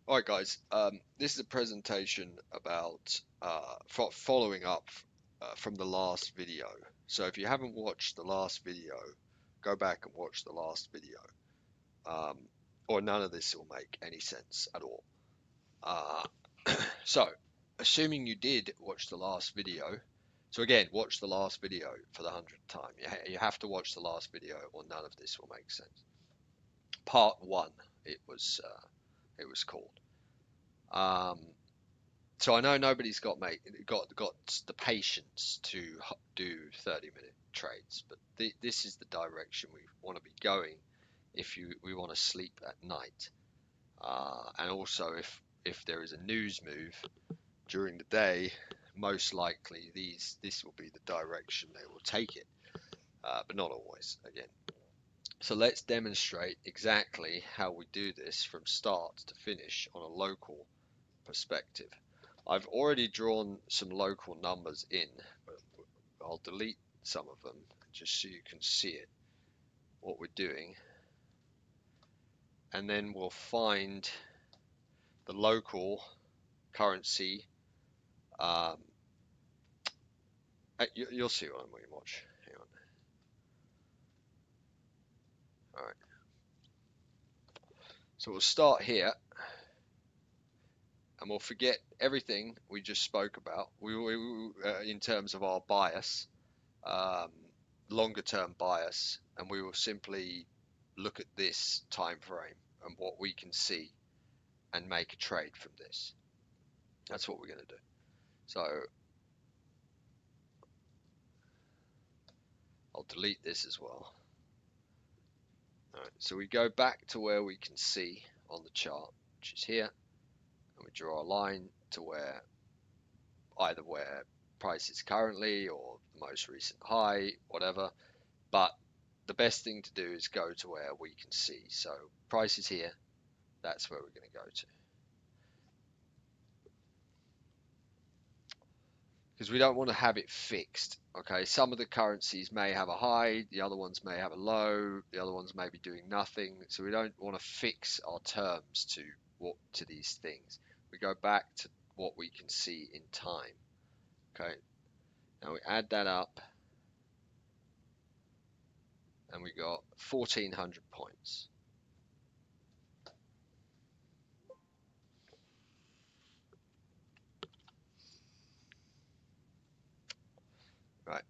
All right, guys. This is a presentation about following up from the last video. So if you haven't watched the last video, go back and watch the last video, um, or none of this will make any sense at all. Uh, so, assuming you did watch the last video, so again, watch the last video for the 100th time. You have to watch the last video, or none of this will make sense. Part one, it was called. Um, So I know nobody's got the patience to do 30-minute trades, but this is the direction we want to be going if we want to sleep at night, and also if there is a news move during the day, most likely this will be the direction they will take it, but not always. Again, so let's demonstrate exactly how we do this from start to finish on a local perspective. I've already drawn some local numbers in, but I'll delete some of them just so you can see it, what we're doing. And then we'll find the local currency. Um, you'll see what I'm going to watch. Hang on. All right. So we'll start here, and we'll forget everything we just spoke about. In terms of our bias, um, longer term bias, and we will simply look at this time frame and what we can see and make a trade from this. That's what we're going to do. So I'll delete this as well. All right, so we go back to where we can see on the chart, which is here, and we draw a line to where either where price is currently or the most recent high, whatever. But the best thing to do is go to where we can see. So price is here, that's where we're going to go to. Because we don't want to have it fixed. Okay, some of the currencies may have a high, the other ones may have a low, the other ones may be doing nothing. So we don't want to fix our terms to these things. We go back to what we can see in time. Okay, now we add that up, and we got 1,400 points. Right,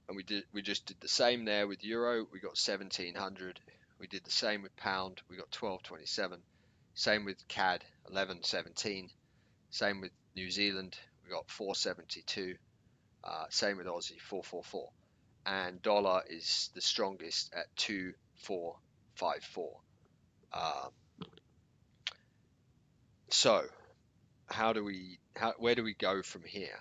and we just did the same there with euro. We got 1,700. We did the same with pound. We got 1227. Same with CAD, 1117. Same with New Zealand, we got 472. Same with Aussie, 444. And dollar is the strongest at 2454. So where do we go from here?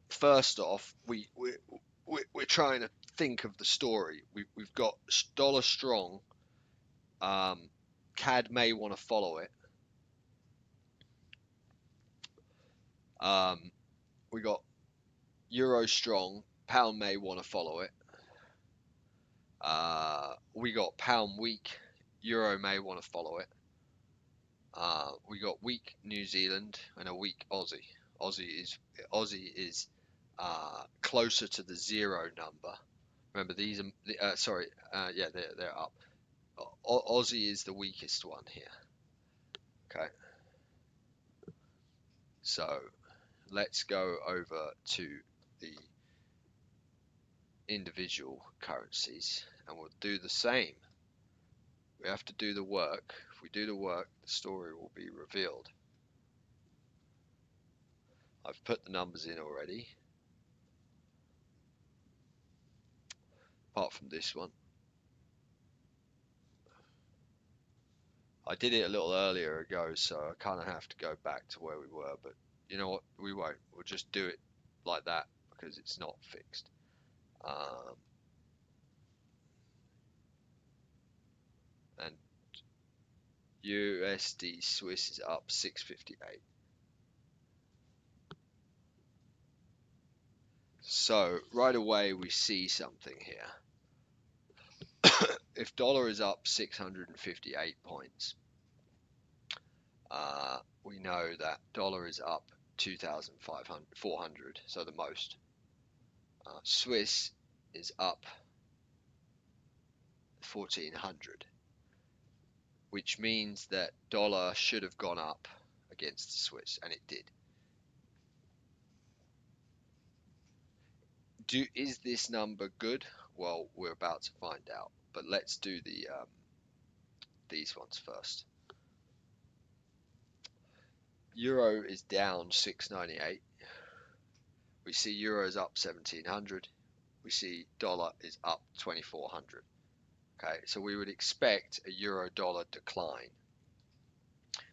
First off, we're trying to think of the story. We've got dollar strong. CAD may want to follow it. We got euro strong. Pound may want to follow it. We got pound weak. Euro may want to follow it. We got weak New Zealand and a weak Aussie. Aussie is closer to the zero number. Remember these are yeah, they're up. Aussie is the weakest one here. Okay. So let's go over to the individual currencies and we'll do the same. We have to do the work. If we do the work, the story will be revealed. I've put the numbers in already, apart from this one. I did it a little earlier ago, so I kind of have to go back to where we were, but you know what, we won't. We'll just do it like that because it's not fixed. And USD Swiss is up 658. So right away we see something here. If dollar is up 658 points, we know that dollar is up 2,400, so the most. Swiss is up 1,400, which means that dollar should have gone up against the Swiss, and it did. Is this number good? Well, we're about to find out, but let's do these ones first. Euro is down 698. We see euro is up 1,700. We see dollar is up 2,400. Okay, so we would expect a euro dollar decline.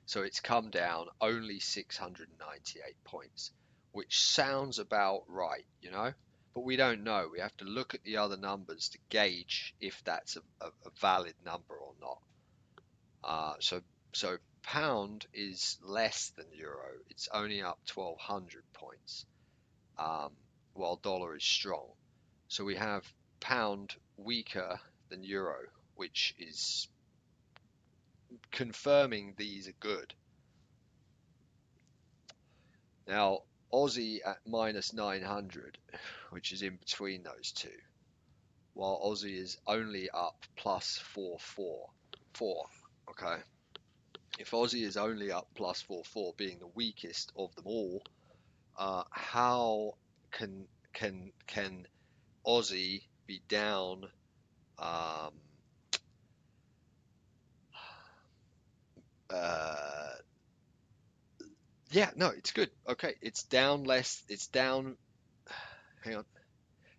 So it's come down only 698 points, which sounds about right, you know? But we don't know. We have to look at the other numbers to gauge if that's a valid number or not. So pound is less than euro. It's only up 1,200 points, while dollar is strong. So we have pound weaker than euro, which is confirming these are good. Now, Aussie at minus 900, which is in between those two, while Aussie is only up plus 444. Okay, if Aussie is only up plus 44, being the weakest of them all, how can Aussie be down? Yeah, no, it's good. Okay, it's down less. It's down. Hang on.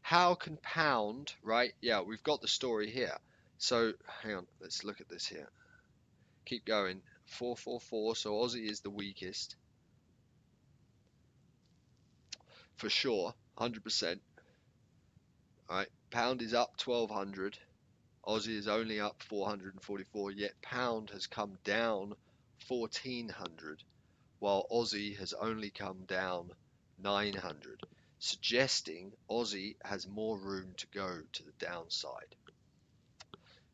How can pound, right? Yeah, we've got the story here. So hang on, let's look at this here. Keep going. 444. So Aussie is the weakest for sure, 100%. All right, pound is up 1,200. Aussie is only up 444. Yet pound has come down 1,400, while Aussie has only come down 900, suggesting Aussie has more room to go to the downside.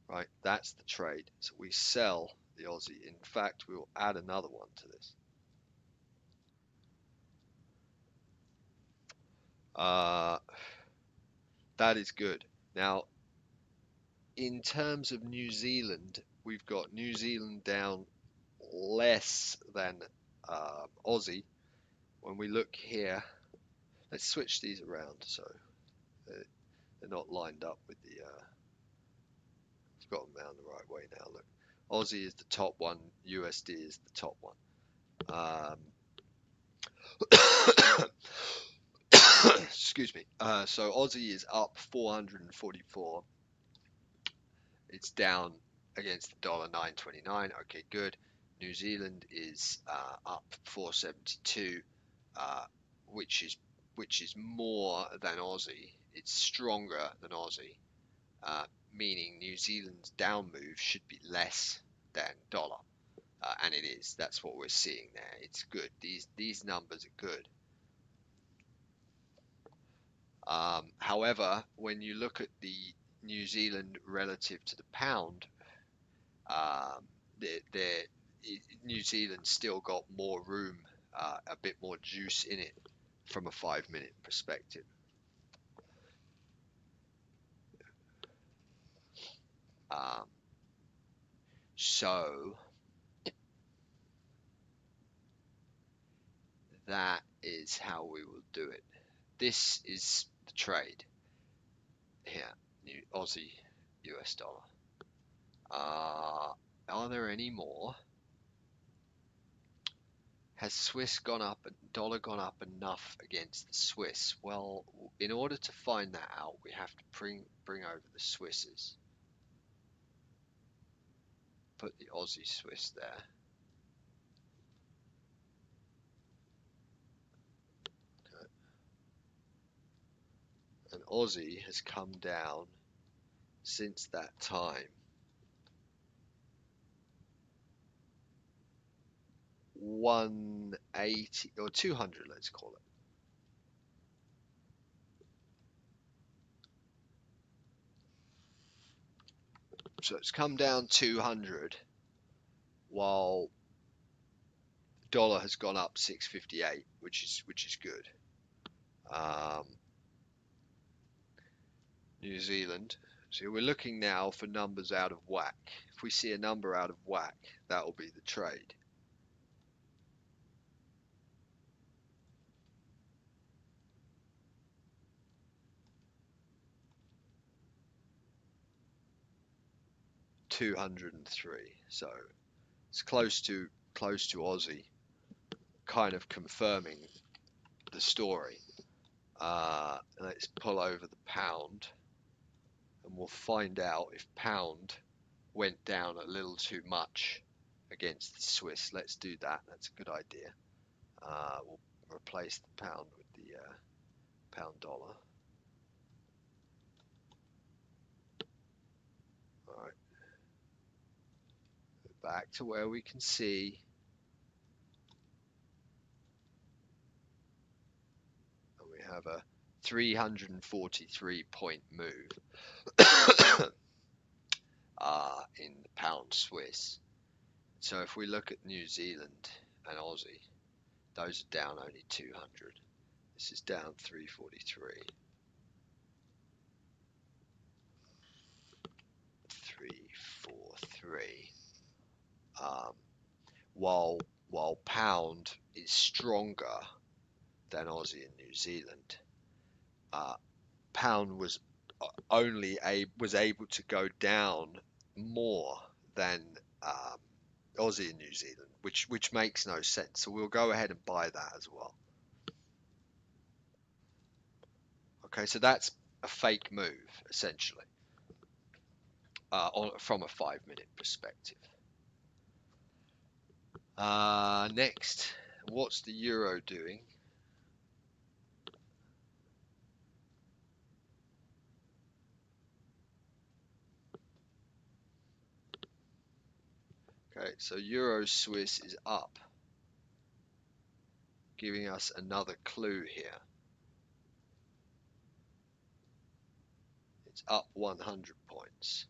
Right, that's the trade. So we sell the Aussie. In fact, we will add another one to this. That is good. Now, in terms of New Zealand, we've got New Zealand down less than Aussie. When we look here, let's switch these around so they're not lined up with the. I've got them down the right way now. Look, Aussie is the top one. USD is the top one. Excuse me. So Aussie is up 444. It's down against the dollar 9.29. Okay, good. New Zealand is up 472, which is more than Aussie. It's stronger than Aussie, meaning New Zealand's down move should be less than dollar, and it is. That's what we're seeing there. It's good. These numbers are good. However, when you look at the New Zealand relative to the pound, New Zealand still got more room, a bit more juice in it from a 5-minute perspective. So that is how we will do it. This is the trade here, Aussie US dollar. Are there any more? Has Swiss gone up, dollar gone up enough against the Swiss? Well, in order to find that out, we have to bring over the Swisses. Put the Aussie Swiss there. Okay. And Aussie has come down since that time 180 or 200, let's call it. So it's come down 200, while dollar has gone up 6.58, which is good. New Zealand. So we're looking now for numbers out of whack. If we see a number out of whack, that will be the trade. $203. So it's close to Aussie, kind of confirming the story. Let's pull over the pound, and we'll find out if pound went down a little too much against the Swiss. Let's do that. That's a good idea. We'll replace the pound with the pound dollar. All right. Back to where we can see. And we have a 343 point move in the pound Swiss. So if we look at New Zealand and Aussie, those are down only 200. This is down 343. 343. While pound is stronger than Aussie and New Zealand, pound was able to go down more than Aussie and New Zealand, which makes no sense. So we'll go ahead and buy that as well. Okay, so that's a fake move essentially, from a 5-minute perspective. Next, what's the euro doing? Okay, so Euro Swiss is up, giving us another clue here. It's up 100 points.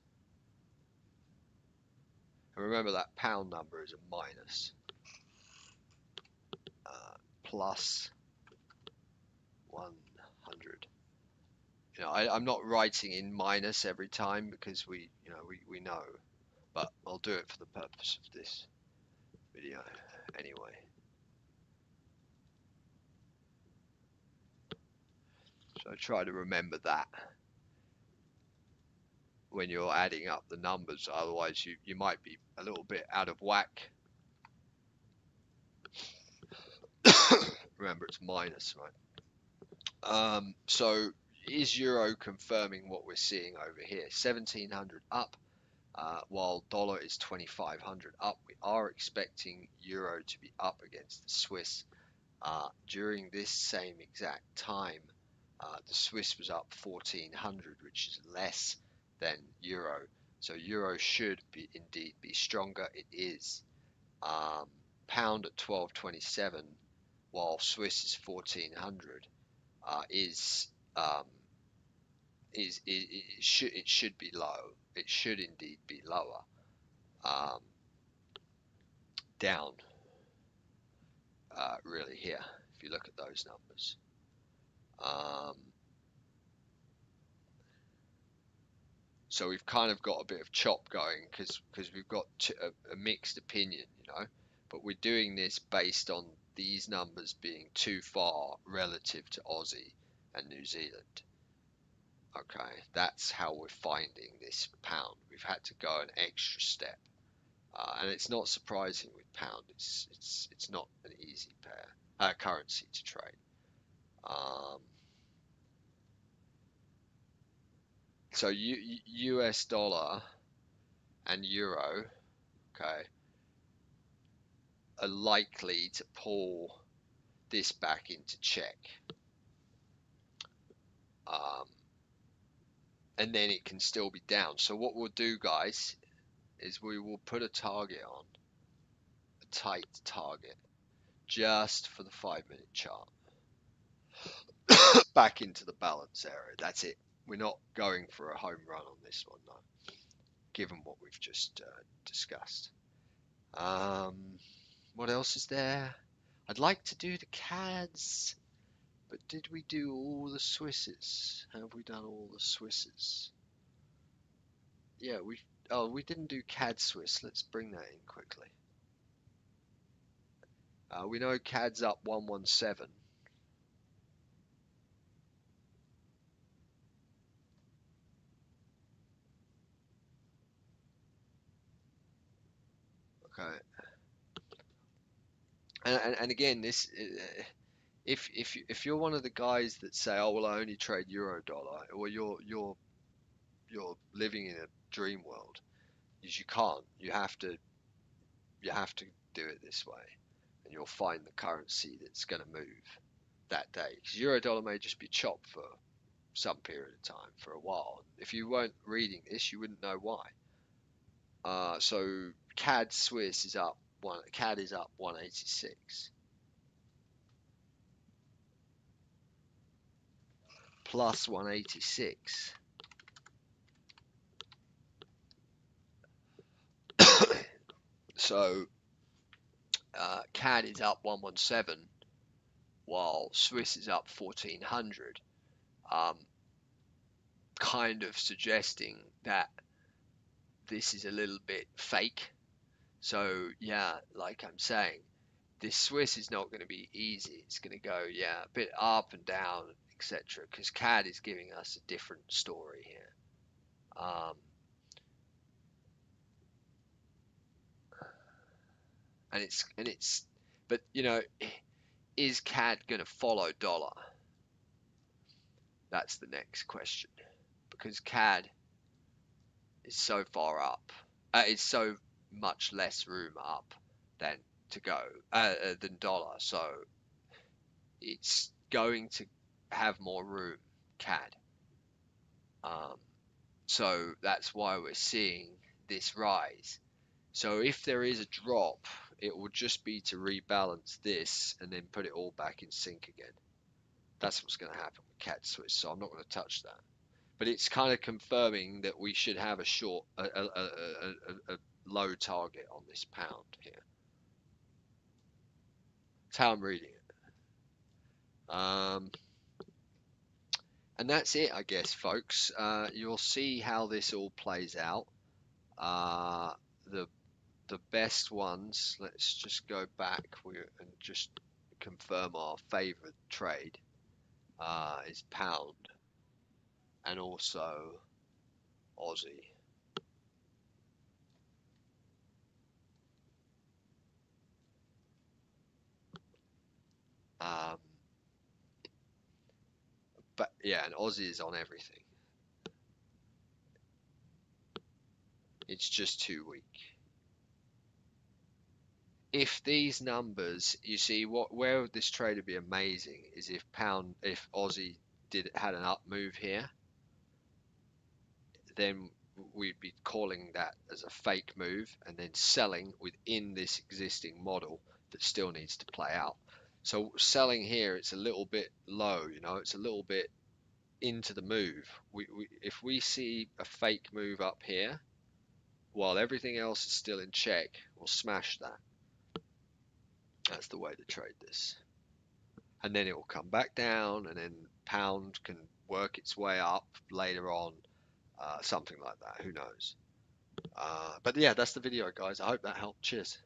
And remember that pound number is a minus. Plus 100. You know, I'm not writing in minus every time because we know, but I'll do it for the purpose of this video anyway. So try to remember that when you're adding up the numbers, otherwise you might be a little bit out of whack. Remember, it's minus, right? So is euro confirming what we're seeing over here? 1700 up, while dollar is 2500 up. We are expecting euro to be up against the Swiss. During this same exact time, the Swiss was up 1400, which is less than euro. So euro should indeed be stronger. It is. Pound at 1227, while Swiss is 1400, it should be low. It should indeed be lower. Down. Really here, if you look at those numbers. So we've kind of got a bit of chop going because we've got a mixed opinion, you know, but we're doing this based on these numbers being too far relative to Aussie and New Zealand. Okay, that's how we're finding this pound. We've had to go an extra step, and it's not surprising with pound. It's not an easy currency to trade. So US dollar and euro, okay, are likely to pull this back into check. And then it can still be down. So what we'll do, guys, is we will put a target on, a tight target, just for the 5-minute chart. Back into the balance area. That's it. We're not going for a home run on this one, no, given what we've just discussed. What else else is there? I'd like to do the CADs, but did we do all the Swisses? Have we done all the Swisses? Yeah, we didn't do CAD Swiss. Let's bring that in quickly. We know CAD's up 117. Okay. And again, this if you're one of the guys that say, oh well, I only trade euro dollar, well you're living in a dream world. Is you can't. You have to do it this way, and you'll find the currency that's going to move that day. Because euro dollar may just be chopped for some period of time for a while. If you weren't reading this, you wouldn't know why. So CAD Swiss is up one. CAD is up 186 plus 186. So CAD is up 117 while Swiss is up 1400. Kind of suggesting that this is a little bit fake. So yeah, like I'm saying, this Swiss is not going to be easy. It's going to go, yeah, a bit up and down, etc. Because CAD is giving us a different story here. But you know, is CAD going to follow dollar? That's the next question. Because CAD is so far up, it's so much less room up than to go than dollar. So it's going to have more room, CAD. So that's why we're seeing this rise. So if there is a drop, it will just be to rebalance this and then put it all back in sync again. That's what's going to happen with CAD Swiss. So I'm not going to touch that. But it's kind of confirming that we should have a low target on this pound here. That's how I'm reading it. And that's it, I guess, folks. You'll see how this all plays out. The best ones. Let's just go back and just confirm our favorite trade is pound and also Aussie. Um, but yeah, and Aussie is on everything. It's just too weak. If these numbers, you see, where this trade would be amazing is if Aussie had an up move here, then we'd be calling that as a fake move and then selling within this existing model that still needs to play out. So selling here, it's a little bit low, it's a little bit into the move. If we see a fake move up here, while everything else is still in check, we'll smash that. That's the way to trade this. And then it will come back down, and then pound can work its way up later on, something like that. Who knows? But yeah, that's the video, guys. I hope that helped. Cheers.